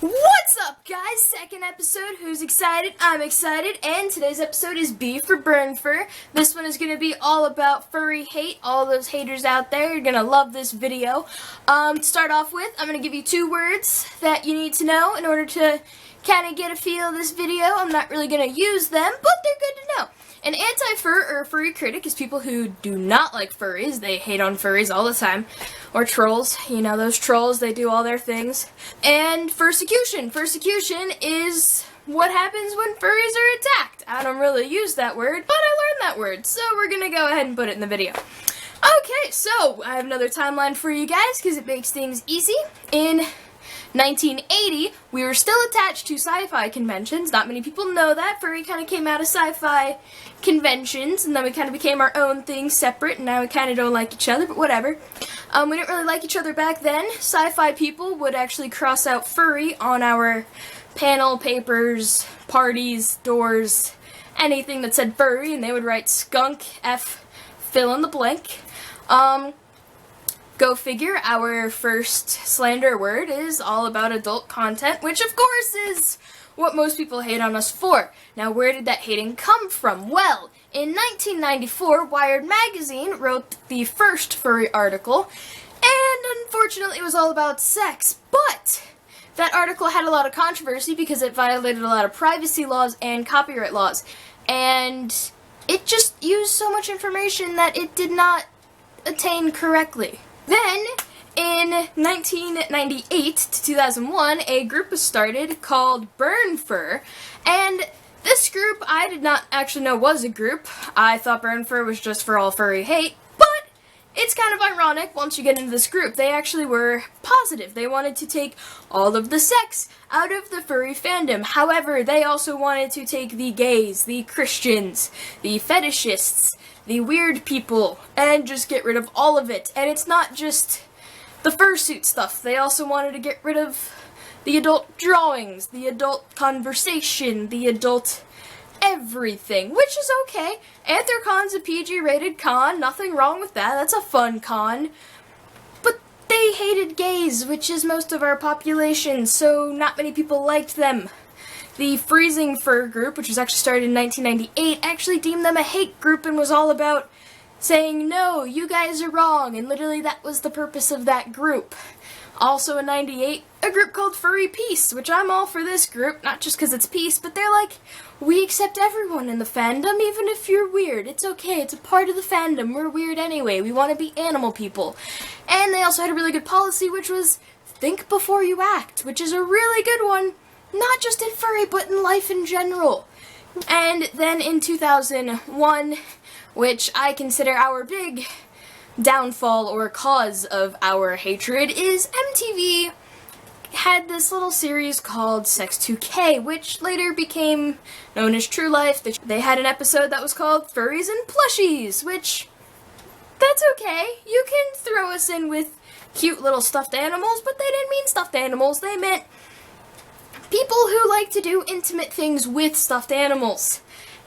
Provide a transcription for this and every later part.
What's up, guys? Second episode. Who's excited? I'm excited. And today's episode is B for Burnfur. This one is going to be all about furry hate. All those haters out there, you're going to love this video. To start off with, I'm going to give you 2 words that you need to know in order to kind of get a feel of this video. I'm not really going to use them, but they're good to know. An anti-fur or furry critic is people who do not like furries. They hate on furries all the time. Or trolls. You know, those trolls, they do all their things. And fursecution. Fursecution is what happens when furries are attacked. I don't really use that word, but I learned that word. So we're going to go ahead and put it in the video. Okay, so I have another timeline for you guys because it makes things easy. In 1980, we were still attached to sci-fi conventions. Not many people know that. Furry kind of came out of sci-fi conventions, and then we kind of became our own thing separate, and now we kind of don't like each other, but whatever. We didn't really like each other back then. Sci-fi people would actually cross out furry on our panel, papers, parties, doors, anything that said furry, and they would write skunk, F, fill in the blank. Go figure, our first slander word is all about adult content, which of course is what most people hate on us for. Now, where did that hating come from? Well, in 1994, Wired magazine wrote the first furry article, and unfortunately it was all about sex, but that article had a lot of controversy because it violated a lot of privacy laws and copyright laws, and it just used so much information that it did not attain correctly. Then, in 1998 to 2001, a group was started called Burnfur, and this group I did not actually know was a group. I thought Burnfur was just for all furry hate, but it's kind of ironic once you get into this group. They actually were positive. They wanted to take all of the sex out of the furry fandom. However, they also wanted to take the gays, the Christians, the fetishists, the weird people, and just get rid of all of it. And it's not just the fursuit stuff. They also wanted to get rid of the adult drawings, the adult conversation, the adult everything, which is okay. Anthrcon's a PG-rated con, nothing wrong with that. That's a fun con. But they hated gays, which is most of our population, so not many people liked them. The Freezing Fur group, which was actually started in 1998, actually deemed them a hate group and was all about saying, no, you guys are wrong, and literally that was the purpose of that group. Also in 98, a group called Furry Peace, which I'm all for this group, not just because it's peace, but they're like, we accept everyone in the fandom, even if you're weird. It's okay, it's a part of the fandom, we're weird anyway, we want to be animal people. And they also had a really good policy, which was, think before you act, which is a really good one. Not just in furry, but in life in general. And then in 2001, which I consider our big downfall or cause of our hatred, is MTV had this little series called Sex 2K, which later became known as True Life. They had an episode that was called Furries and Plushies, which, that's okay. You can throw us in with cute little stuffed animals, but they didn't mean stuffed animals, they meant people who like to do intimate things with stuffed animals.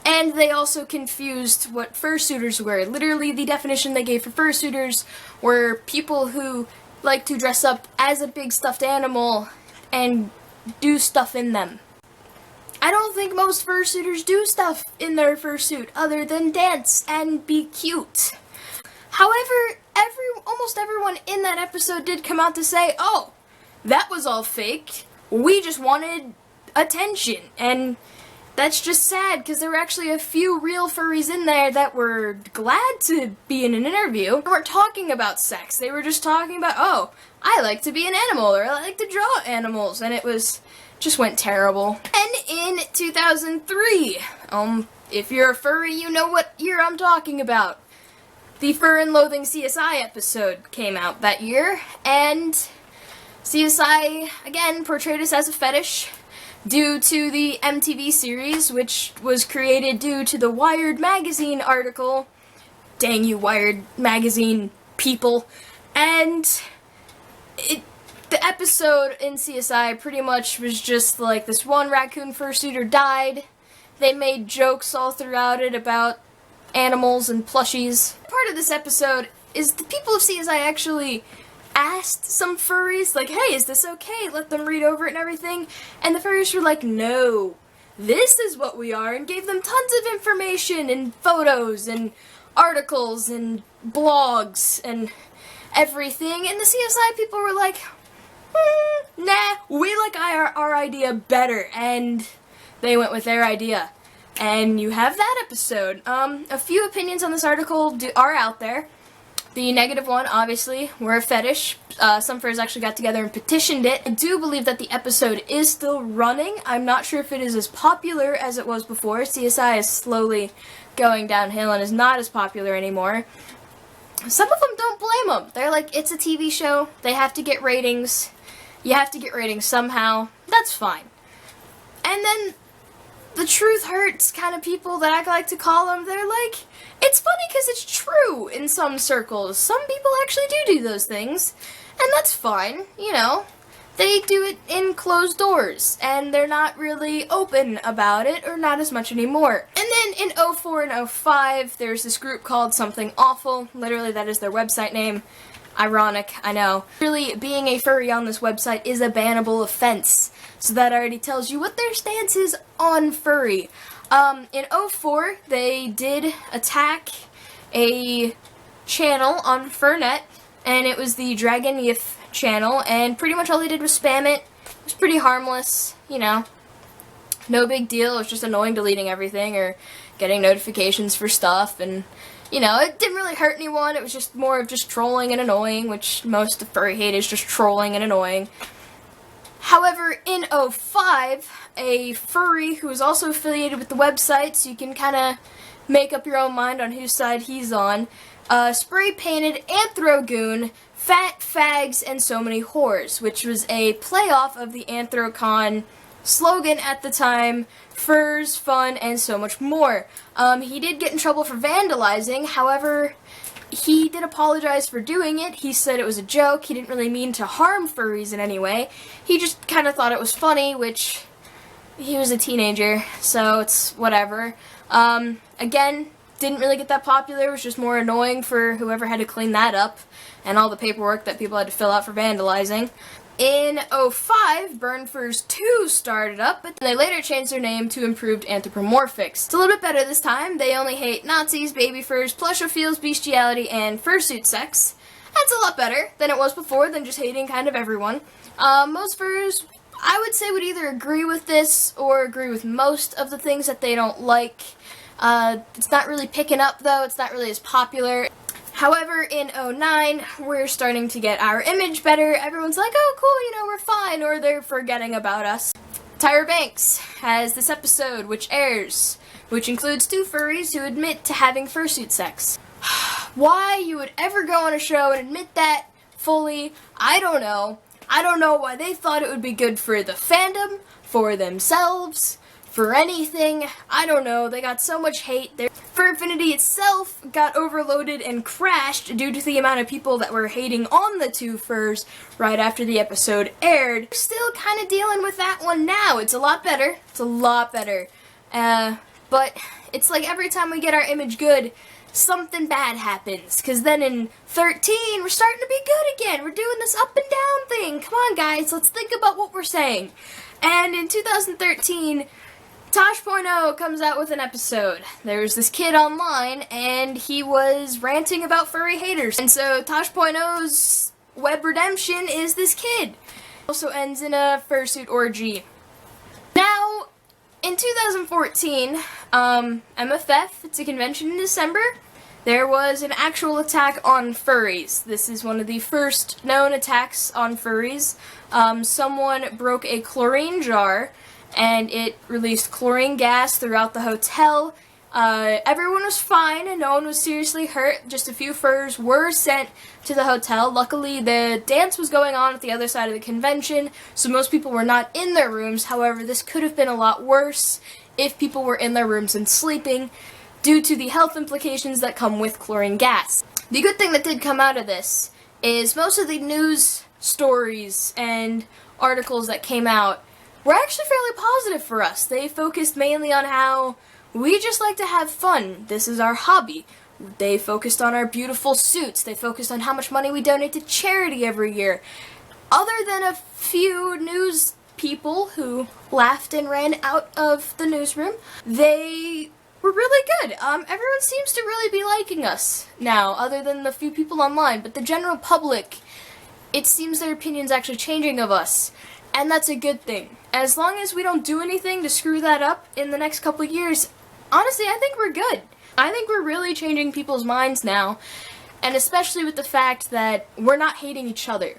And they also confused what fursuiters were. Literally, the definition they gave for fursuiters were people who like to dress up as a big stuffed animal and do stuff in them. I don't think most fursuiters do stuff in their fursuit other than dance and be cute. However, almost everyone in that episode did come out to say, oh, that was all fake. We just wanted attention, and that's just sad, because there were actually a few real furries in there that were glad to be in an interview. They weren't talking about sex, they were just talking about, oh, I like to be an animal, or I like to draw animals, and it just went terrible. And in 2003, if you're a furry, you know what year I'm talking about. The Fur and Loathing CSI episode came out that year, and CSI, again, portrayed us as a fetish due to the MTV series, which was created due to the Wired magazine article. Dang you, Wired magazine people. And the episode in CSI pretty much was just like this one raccoon fursuiter died. They made jokes all throughout it about animals and plushies. Part of this episode is the people of CSI actually asked some furries, like, hey, is this okay? Let them read over it and everything. And the furries were like, no, this is what we are, and gave them tons of information and photos and articles and blogs and everything. And the CSI people were like, nah, we like our idea better, and they went with their idea. And you have that episode. A few opinions on this article are out there. The negative one, obviously, we're a fetish. Some furries actually got together and petitioned it. I do believe that the episode is still running. I'm not sure if it is as popular as it was before. CSI is slowly going downhill and is not as popular anymore. Some of them don't blame them. They're like, it's a TV show. They have to get ratings. You have to get ratings somehow. That's fine. And then the truth hurts kind of people that I like to call them. They're like, it's funny because it's true in some circles. Some people actually do those things, and that's fine, you know. They do it in closed doors, and they're not really open about it, or not as much anymore. And then in 04 and 05, there's this group called Something Awful. Literally, that is their website name. Ironic, I know. Really, being a furry on this website is a bannable offense. So that already tells you what their stance is on furry. In 04, they did attack a channel on Furnet, and it was the Dragon Yif channel, and pretty much all they did was spam it. It was pretty harmless, you know. No big deal. It was just annoying deleting everything or getting notifications for stuff, and you know, it didn't really hurt anyone. It was just more of just trolling and annoying, which most of furry hate is just trolling and annoying. However, in 05, a furry who is also affiliated with the website, so you can kind of make up your own mind on whose side he's on, spray-painted Anthrogoon, Fat Fags, and So Many Whores, which was a playoff of the Anthrocon slogan at the time, furs, fun, and so much more. He did get in trouble for vandalizing, however, he did apologize for doing it. He said it was a joke. He didn't really mean to harm furries in any way. He just kind of thought it was funny, which he was a teenager, so it's whatever. Again, didn't really get that popular. It was just more annoying for whoever had to clean that up and all the paperwork that people had to fill out for vandalizing. In 05, Burnfur's 2 started up, but they later changed their name to Improved Anthropomorphics. It's a little bit better this time. They only hate Nazis, baby furs, plusophiles, bestiality, and fursuit sex. That's a lot better than it was before, than just hating kind of everyone. Most furs, I would say, would either agree with this or agree with most of the things that they don't like. It's not really picking up, though. It's not really as popular. However, in 09, we're starting to get our image better. Everyone's like, oh, cool, you know, we're fine, or they're forgetting about us. Tyra Banks has this episode, which airs, which includes 2 furries who admit to having fursuit sex. Why you would ever go on a show and admit that fully, I don't know. I don't know why they thought it would be good for the fandom, for themselves, for anything. I don't know. They got so much hate. Their Furfinity itself got overloaded and crashed due to the amount of people that were hating on the 2 furs right after the episode aired. Still kind of dealing with that one now. It's a lot better. It's a lot better. But it's like every time we get our image good, something bad happens. Because then in 13, we're starting to be good again. We're doing this up and down thing. Come on, guys. Let's think about what we're saying. And in 2013... Tosh.0 comes out with an episode. There's this kid online, and he was ranting about furry haters. And so Tosh.0's web redemption is this kid. Also ends in a fursuit orgy. Now, in 2014, MFF, it's a convention in December, there was an actual attack on furries. This is one of the first known attacks on furries. Someone broke a chlorine jar, and it released chlorine gas throughout the hotel. Everyone was fine and no one was seriously hurt. Just a few furs were sent to the hotel. Luckily, the dance was going on at the other side of the convention, so most people were not in their rooms. However, this could have been a lot worse if people were in their rooms and sleeping, due to the health implications that come with chlorine gas. The good thing that did come out of this is most of the news stories and articles that came out were actually fairly positive for us. They focused mainly on how we just like to have fun. This is our hobby. They focused on our beautiful suits. They focused on how much money we donate to charity every year. Other than a few news people who laughed and ran out of the newsroom, they were really good. Everyone seems to really be liking us now, other than the few people online, but the general public, it seems their opinion's actually changing of us, and that's a good thing. As long as we don't do anything to screw that up in the next couple years, honestly, I think we're good. I think we're really changing people's minds now, and especially with the fact that we're not hating each other.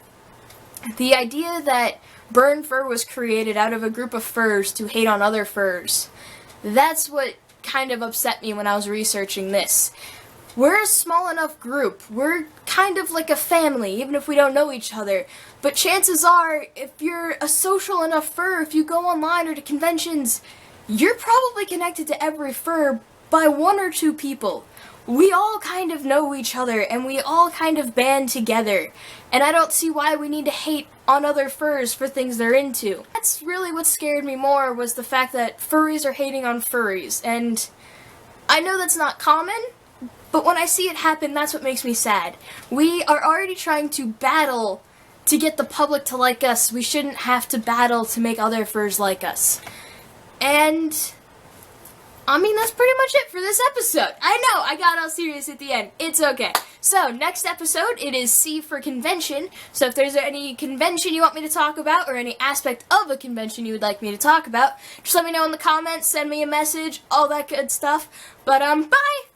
The idea that Burnfur was created out of a group of furs to hate on other furs, that's what kind of upset me when I was researching this. We're a small enough group. We're kind of like a family, even if we don't know each other. But chances are, if you're a social enough fur, if you go online or to conventions, you're probably connected to every fur by one or two people. We all kind of know each other, and we all kind of band together. And I don't see why we need to hate on other furs for things they're into. That's really what scared me more, was the fact that furries are hating on furries. And I know that's not common, but when I see it happen, that's what makes me sad. We are already trying to battle to get the public to like us. We shouldn't have to battle to make other furs like us. And I mean, that's pretty much it for this episode. I know, I got all serious at the end. It's okay. So, next episode, it is C for convention. So if there's any convention you want me to talk about, or any aspect of a convention you would like me to talk about, just let me know in the comments, send me a message, all that good stuff. But, bye!